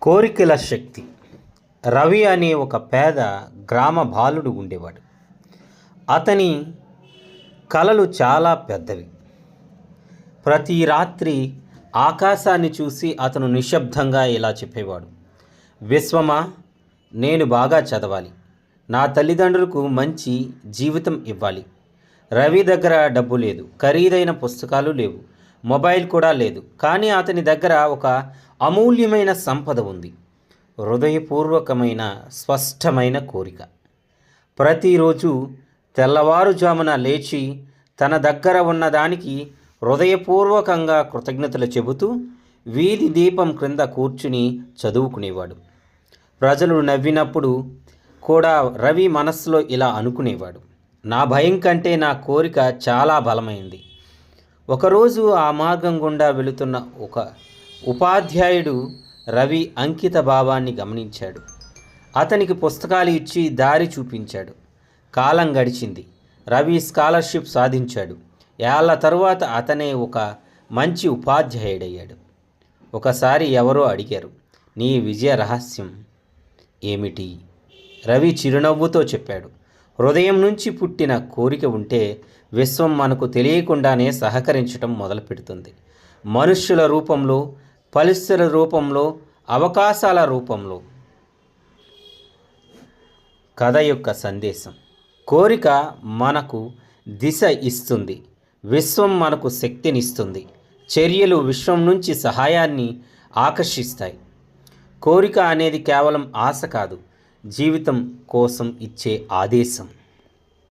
కోరికల శక్తి. రవి అనే ఒక పేద గ్రామ బాలుడు ఉండేవాడు. అతని కలలు చాలా పెద్దవి. ప్రతి రాత్రి ఆకాశాన్ని చూసి అతను నిశ్శబ్దంగా ఇలా చెప్పేవాడు: విశ్వమా, నేను బాగా చదవాలి, నా తల్లిదండ్రులకు మంచి జీవితం ఇవ్వాలి. రవి దగ్గర డబ్బు లేదు, ఖరీదైన పుస్తకాలు లేవు, మొబైల్ కూడా లేదు. కానీ అతని దగ్గర ఒక అమూల్యమైన సంపద ఉంది: హృదయపూర్వకమైన స్పష్టమైన కోరిక. ప్రతిరోజు తెల్లవారుజామున లేచి తన దగ్గర ఉన్నదానికి హృదయపూర్వకంగా కృతజ్ఞతలు చెబుతూ వీధి దీపం క్రింద కూర్చుని చదువుకునేవాడు. ప్రజలు నవ్వినప్పుడు కూడా రవి మనస్సులో ఇలా అనుకునేవాడు: నా భయం కంటే నా కోరిక చాలా బలమైంది. ఒకరోజు ఆ మార్గం గుండా వెళుతున్న ఒక ఉపాధ్యాయుడు రవి అంకిత భావాన్ని గమనించాడు. అతనికి పుస్తకాలు ఇచ్చి దారి చూపించాడు. కాలం గడిచింది. రవి స్కాలర్షిప్ సాధించాడు. ఏళ్ల తరువాత అతనే ఒక మంచి ఉపాధ్యాయుడయ్యాడు. ఒకసారి ఎవరో అడిగారు: నీ విజయ రహస్యం ఏమిటి? రవి చిరునవ్వుతో చెప్పాడు: హృదయం నుంచి పుట్టిన కోరిక ఉంటే విశ్వం మనకు తెలియకుండానే సహకరించటం మొదలుపెడుతుంది. మనుష్యుల రూపంలో, పరిస్థితుల రూపంలో, అవకాశాల రూపంలో. కథ యొక్క సందేశం: కోరిక మనకు దిశ ఇస్తుంది, విశ్వం మనకు శక్తినిస్తుంది. చర్యలు విశ్వం నుంచి సహాయాన్ని ఆకర్షిస్తాయి. కోరిక అనేది కేవలం ఆశ కాదు, జీవితం కోసం ఇచ్చే ఆదేశం.